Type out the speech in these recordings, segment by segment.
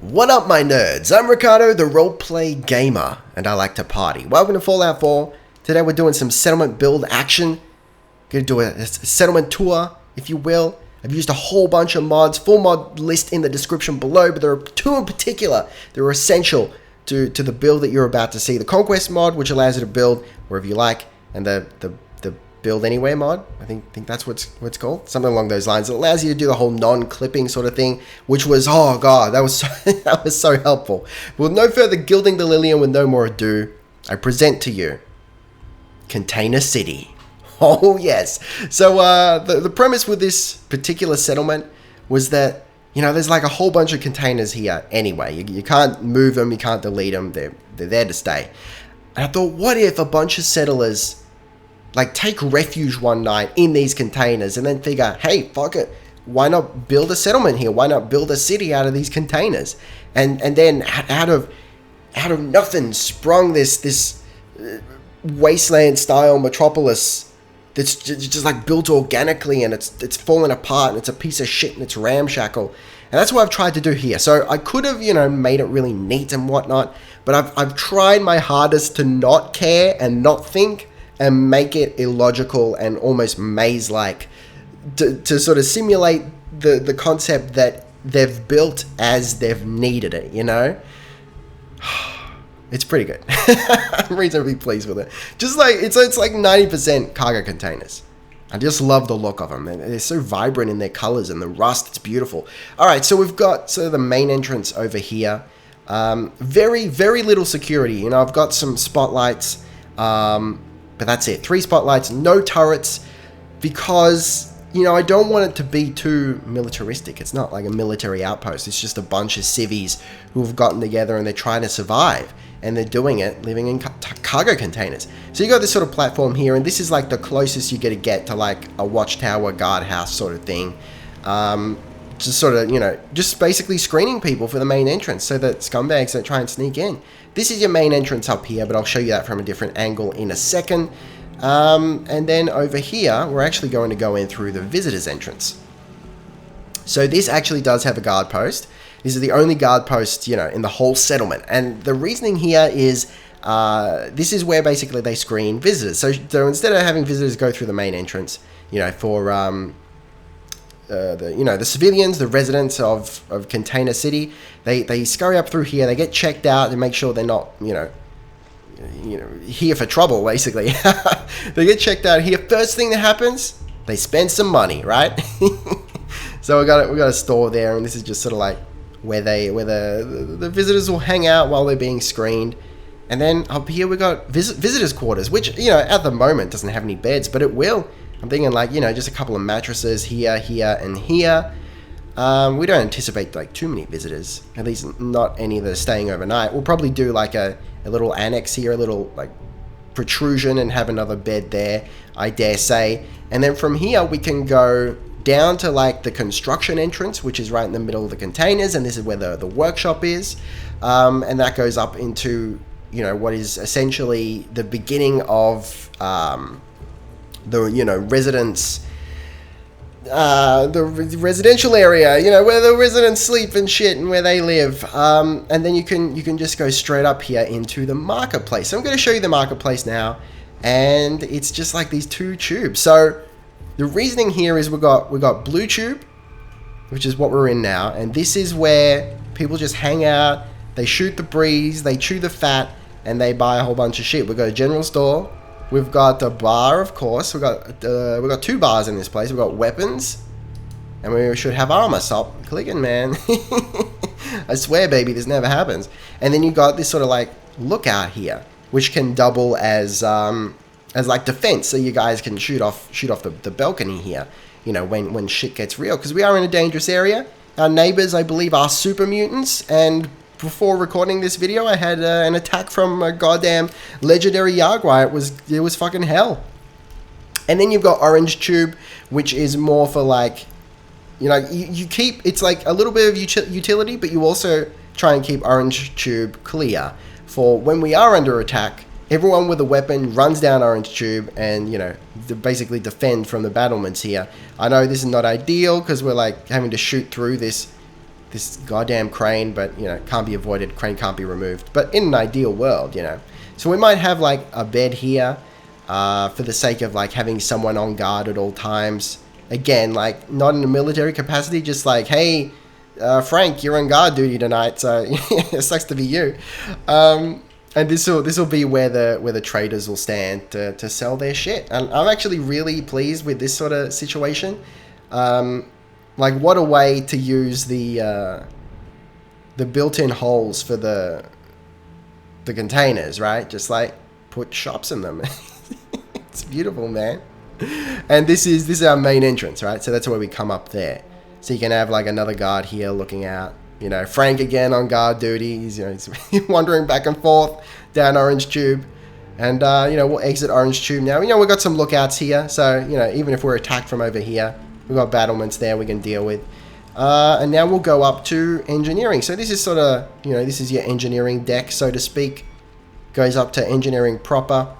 What up, my nerds? I'm Ricardo, the roleplay gamer, and I like to party. Welcome to Fallout 4. Today we're doing some settlement build action. Gonna do a settlement tour, if you will. I've used a whole bunch of mods, full mod list in the description below, but there are two in particular that are essential to the build that you're about to see. The Conquest mod, which allows you to build wherever you like, and the Build Anywhere mod, I think that's what it's called, something along those lines. It allows you to do the whole non-clipping sort of thing, which was, oh god, that was so, that was so helpful. With no further gilding the lily and with no more ado, I present to you Container City. Oh yes. So the premise with this particular settlement was that, you know, there's like a whole bunch of containers here anyway. You can't move them, you can't delete them, they're there to stay. And I thought, what if a bunch of settlers like take refuge one night in these containers and then figure, hey, fuck it, why not build a settlement here? Why not build a city out of these containers? And then out of nothing sprung this Wasteland style metropolis that's just like built organically, and it's fallen apart and it's a piece of shit and it's ramshackle. And that's what I've tried to do here. So I could have, you know, made it really neat and whatnot, but I've tried my hardest to not care and not think and make it illogical and almost maze-like to sort of simulate the concept that they've built as they've needed it, you know? It's pretty good. I'm reasonably pleased with it. Just like, it's like 90% cargo containers. I just love the look of them. They're so vibrant in their colors and the rust, it's beautiful. All right, so we've got sort of the main entrance over here. Very, very little security. You know, I've got some spotlights, but that's it. 3 spotlights, no turrets, because, you know, I don't want it to be too militaristic. It's not like a military outpost. It's just a bunch of civvies who have gotten together and they're trying to survive. And they're doing it living in cargo containers. So you got this sort of platform here, and this is like the closest you're going to get to like a watchtower, guardhouse sort of thing. Just sort of, you know, just basically screening people for the main entrance so that scumbags don't try and sneak in. This is your main entrance up here, but I'll show you that from a different angle in a second. And then over here, we're actually going to go in through the visitor's entrance. So this actually does have a guard post. This is the only guard post, you know, in the whole settlement. And the reasoning here is this is where basically they screen visitors. So instead of having visitors go through the main entrance, you know, for the civilians, the residents of Container City, they scurry up through here. They get checked out to make sure they're not, you know, here for trouble. Basically, they get checked out here. First thing that happens, they spend some money, right? So we got a store there, and this is just sort of like where the visitors will hang out while they're being screened. And then up here we got visitors' quarters, which, you know, at the moment doesn't have any beds, but it will. I'm thinking like, you know, just a couple of mattresses here, and here. We don't anticipate like too many visitors, at least not any that are staying overnight. We'll probably do like a little annex here, a little like protrusion, and have another bed there, I dare say. And then from here we can go down to like the construction entrance, which is right in the middle of the containers, and this is where the workshop is. And that goes up into, you know, what is essentially the beginning of the, you know, residents, the residential area, you know, where the residents sleep and shit and where they live. And then you can just go straight up here into the marketplace. So I'm going to show you the marketplace now, and it's just like these 2 tubes. So the reasoning here is we got blue tube, which is what we're in now, and this is where people just hang out, they shoot the breeze, they chew the fat, and they buy a whole bunch of shit. We've got a general store. We've got a bar, of course. We've got 2 bars in this place. We've got weapons, and we should have armor. Stop clicking, man. I swear, baby, this never happens. And then you got this sort of like lookout here, which can double as like defense, so you guys can shoot off the balcony here, you know, when shit gets real, because we are in a dangerous area. Our neighbors, I believe, are super mutants, and before recording this video, I had an attack from a goddamn legendary Jaguar. It was fucking hell. And then you've got orange tube, which is more for like, you know, you keep, it's like a little bit of utility, but you also try and keep orange tube clear for when we are under attack. Everyone with a weapon runs down orange tube and, you know, basically defend from the battlements here. I know this is not ideal because we're like having to shoot through this this goddamn crane, but, you know, can't be avoided. Crane can't be removed. But in an ideal world, you know. So we might have, like, a bed here for the sake of, like, having someone on guard at all times. Again, like, not in a military capacity, just like, hey, Frank, you're on guard duty tonight, so it sucks to be you. And this will be where the traders will stand to sell their shit. And I'm actually really pleased with this sort of situation. Like, what a way to use the built-in holes for the containers, right? Just like put shops in them. It's beautiful, man. And this is our main entrance, right? So that's where we come up there. So you can have like another guard here looking out. You know, Frank again on guard duty. He's wandering back and forth down Orange Tube. And, you know, we'll exit Orange Tube now. You know, we've got some lookouts here. So, you know, even if we're attacked from over here, we've got battlements there we can deal with. And now we'll go up to engineering. So this is sort of, you know, this is your engineering deck, so to speak. Goes up to engineering proper.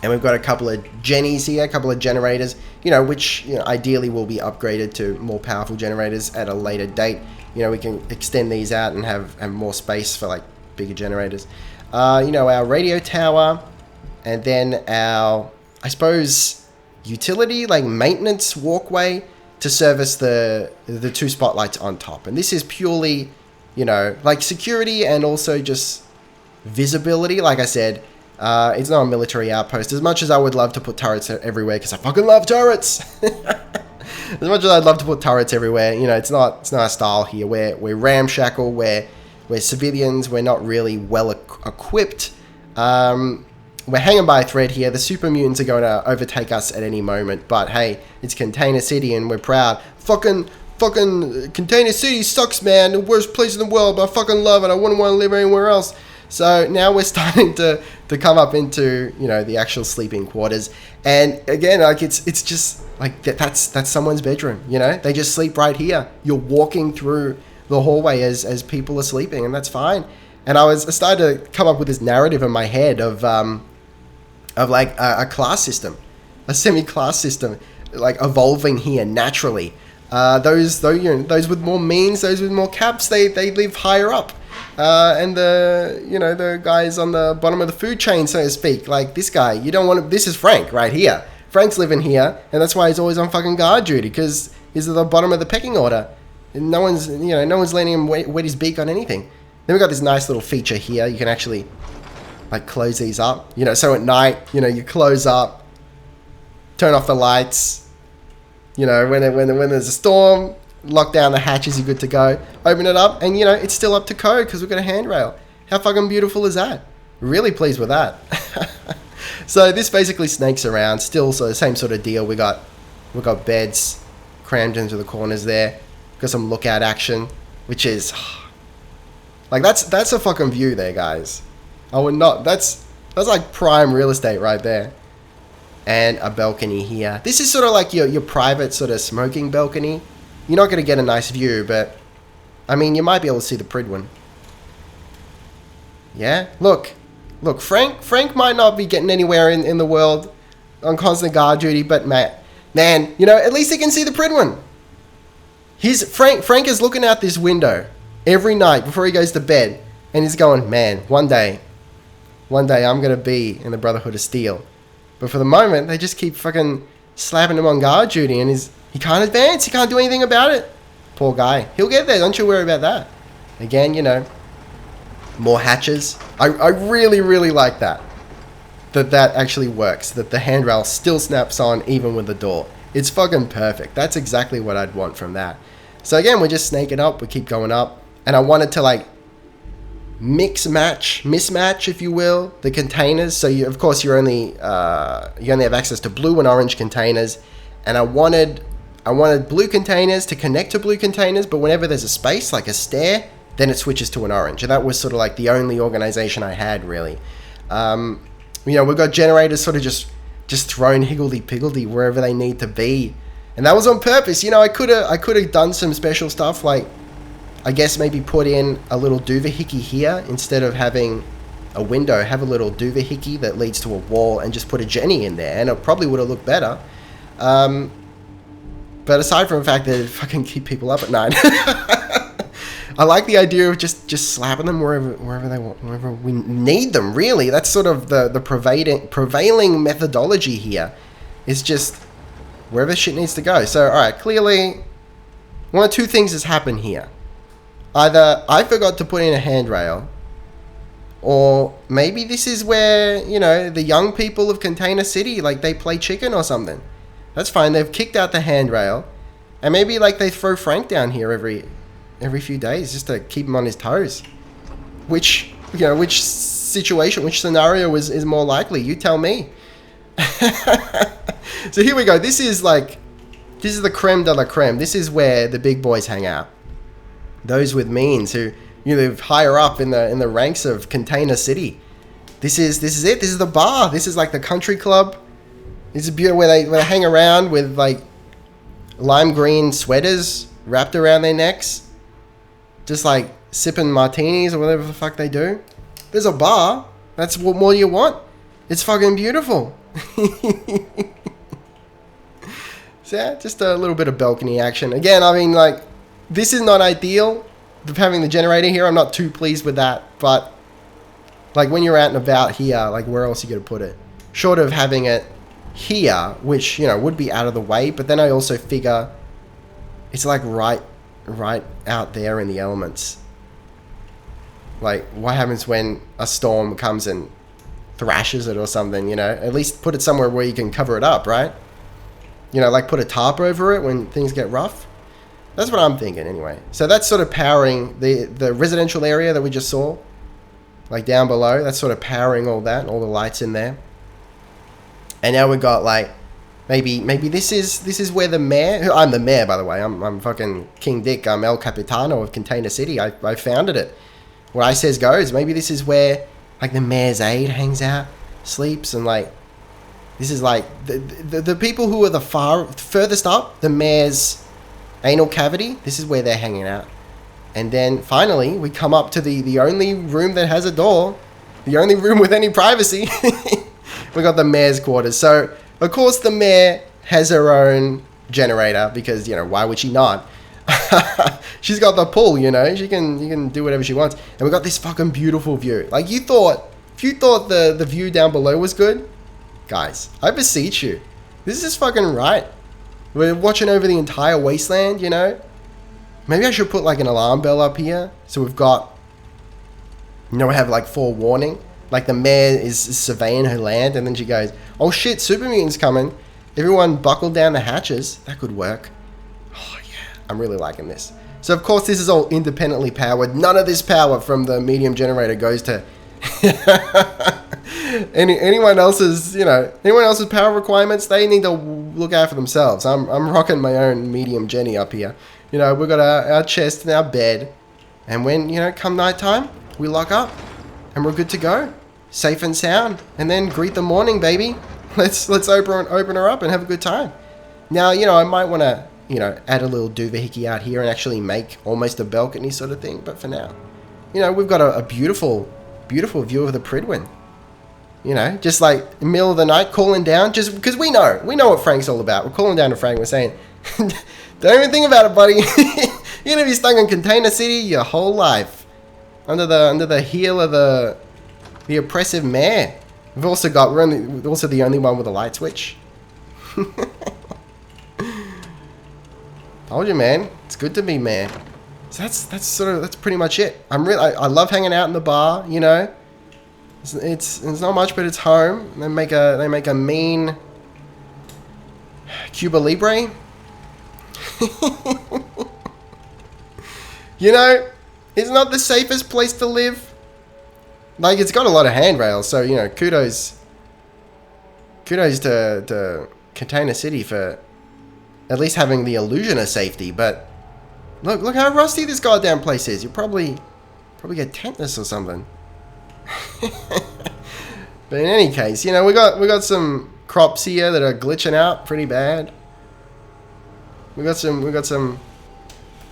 And we've got a couple of gennies here, a couple of generators, you know, which, you know, ideally will be upgraded to more powerful generators at a later date. You know, we can extend these out and have more space for, like, bigger generators. You know, our radio tower, and then our, I suppose, utility, like, maintenance walkway to service the two spotlights on top. And this is purely, you know, like, security and also just visibility. Like I said, it's not a military outpost. As much as I would love to put turrets everywhere, because I fucking love turrets. As much as I'd love to put turrets everywhere, you know, it's not our style here. We're ramshackle. We're civilians. We're not really well equipped. We're hanging by a thread here. The super mutants are going to overtake us at any moment. But hey, it's Container City and we're proud. Fucking Container City sucks, man. The worst place in the world, but I fucking love it. I wouldn't want to live anywhere else. So now we're starting to come up into, you know, the actual sleeping quarters. And again, like, it's just like that's someone's bedroom, you know? They just sleep right here. You're walking through the hallway as people are sleeping, and that's fine. And I started to come up with this narrative in my head of like a class system, a semi-class system, like evolving here naturally. Those with more means, those with more caps, they live higher up. And the guys on the bottom of the food chain, so to speak, like this guy, you don't want to, this is Frank right here. Frank's living here, and that's why he's always on fucking guard duty, because he's at the bottom of the pecking order. And no one's letting him wet his beak on anything. Then we've got this nice little feature here. You can actually, like, close these up. You know, so at night, you know, you close up, turn off the lights. You know, when there's a storm, lock down the hatches, you're good to go. Open it up, and, you know, it's still up to code because we've got a handrail. How fucking beautiful is that? Really pleased with that. So this basically snakes around. Still, so the same sort of deal. We've got beds crammed into the corners there. Got some lookout action, which is like that's a fucking view there, guys. I would not. That's like prime real estate right there. And a balcony here. This is sort of like your private sort of smoking balcony. You're not going to get a nice view, but I mean, you might be able to see the Pridwin. Yeah, look, Frank might not be getting anywhere in the world on constant guard duty, but man, you know, at least he can see the Pridwin. Frank is looking out this window every night before he goes to bed, and he's going, man, one day I'm going to be in the Brotherhood of Steel. But for the moment, they just keep fucking slapping him on guard duty, and he can't advance, he can't do anything about it. Poor guy. He'll get there, don't you worry about that. Again, you know, more hatches. I really, really like that actually works, that the handrail still snaps on even with the door. It's fucking perfect. That's exactly what I'd want from that. So again, we're just snaking up. We keep going up. And I wanted to, like, mismatch, if you will, the containers. So you, of course, you only have access to blue and orange containers. And I wanted blue containers to connect to blue containers, but whenever there's a space, like a stair, then it switches to an orange. And that was sort of like the only organization I had, really. You know, we've got generators sort of just thrown higgledy-piggledy wherever they need to be. And that was on purpose. You know, I could have done some special stuff, like, I guess maybe put in a little doohickey here instead of having a window. Have a little doohickey that leads to a wall and just put a Jenny in there, and it probably would have looked better. But aside from the fact that it fucking keep people up at night. I like the idea of just slapping them wherever they want, wherever we need them. Really, that's sort of the prevailing methodology here. Is just wherever shit needs to go. So, all right, clearly, one of two things has happened here. Either I forgot to put in a handrail, or maybe this is where, you know, the young people of Container City, like, they play chicken or something. That's fine. They've kicked out the handrail, and maybe, like, they throw Frank down here every few days just to keep him on his toes. Which, you know, which situation, which scenario is more likely? You tell me. So here we go. This is the creme de la creme. This is where the big boys hang out. Those with means who, you live higher up in the ranks of Container City. This is it. This is the bar. This is like the country club. This is beautiful where they hang around with like lime green sweaters wrapped around their necks, just like sipping martinis or whatever the fuck they do. There's a bar. That's what more you want. It's fucking beautiful. So yeah, just a little bit of balcony action. Again, I mean, like, this is not ideal of having the generator here. I'm not too pleased with that, but like when you're out and about here, like where else are you gonna put it? Short of having it here, which, you know, would be out of the way, but then I also figure it's like right out there in the elements. Like, what happens when a storm comes and thrashes it or something, you know? At least put it somewhere where you can cover it up, right? You know, like put a tarp over it when things get rough. That's what I'm thinking anyway. So that's sort of powering the residential area that we just saw. Like down below, that's sort of powering all that, all the lights in there. And now we got like, maybe this is where the mayor, I'm the mayor by the way, I'm fucking King Dick, I'm El Capitano of Container City, I founded it. What I says goes. Maybe this is where like the mayor's aide hangs out, sleeps, and like, this is like the people who are the furthest up, the mayor's anal cavity, this is where they're hanging out. And then finally we come up to the only room that has a door, the only room with any privacy. We got the mayor's quarters. So of course the mayor has her own generator because, you know, why would she not? She's got the pull, you know, she can do whatever she wants. And we got this fucking beautiful view. Like, if you thought the view down below was good, guys, I beseech you, this is fucking right. We're watching over the entire Wasteland, you know. Maybe I should put like an alarm bell up here, so we've got, you know, we have like forewarning. Like the mayor is surveying her land, and then she goes, "Oh shit, super mutant's coming! Everyone buckle down the hatches." That could work. Oh yeah, I'm really liking this. So of course this is all independently powered. None of this power from the medium generator goes to anyone else's, you know, anyone else's power requirements. They need to look out for themselves. I'm rocking my own medium Jenny up here. You know, we've got our chest and our bed, and when, you know, come nighttime, we lock up and we're good to go, safe and sound. And then greet the morning, baby. Let's open her up and have a good time. Now, you know, I might want to, you know, add a little doohickey out here and actually make almost a balcony sort of thing. But for now, you know, we've got a beautiful view of the Pridwin. You know, just like middle of the night, calling down, just because we know what Frank's all about. We're calling down to Frank. We're saying, don't even think about it, buddy. You're gonna be stuck in Container City your whole life, under the heel of the oppressive mayor. We're also the only one with a light switch. Told you, man. It's good to be mayor. So that's pretty much it. I love hanging out in the bar. You know, it's not much, but it's home. They make a mean Cuba Libre. You know, it's not the safest place to live. Like, it's got a lot of handrails, so, you know, kudos to Container City for at least having the illusion of safety. But look how rusty this goddamn place is. You probably get tetanus or something. But in any case, you know, we got some crops here that are glitching out pretty bad. We got some,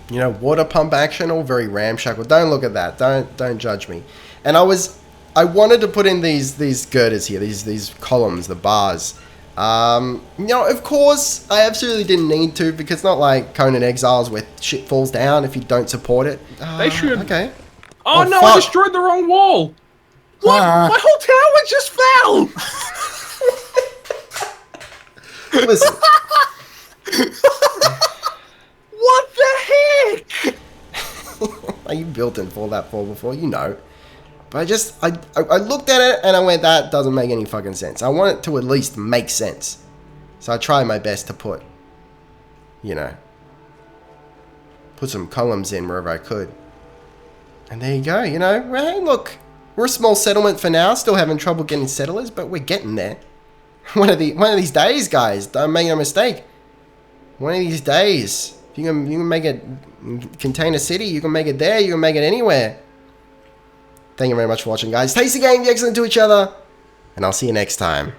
you know, water pump action, all very ramshackle. Don't look at that. Don't judge me. And I wanted to put in these girders here, these columns, the bars, Of course, I absolutely didn't need to, because it's not like Conan Exiles where shit falls down if you don't support it. They should. Okay. Oh no, fuck. I destroyed the wrong wall. What? My whole tower just fell. Listen. What the heck? You built in Fallout 4 before, you know. But I looked at it and I went, that doesn't make any fucking sense. I want it to at least make sense. So I tried my best to put some columns in wherever I could. And there you go, hey, look, we're a small settlement for now, still having trouble getting settlers, but we're getting there. One of these days, guys, don't make no mistake. One of these days, if you can make it contain a city, you can make it there, you can make it anywhere. Thank you very much for watching, guys. Taste the game, be excellent to each other, and I'll see you next time.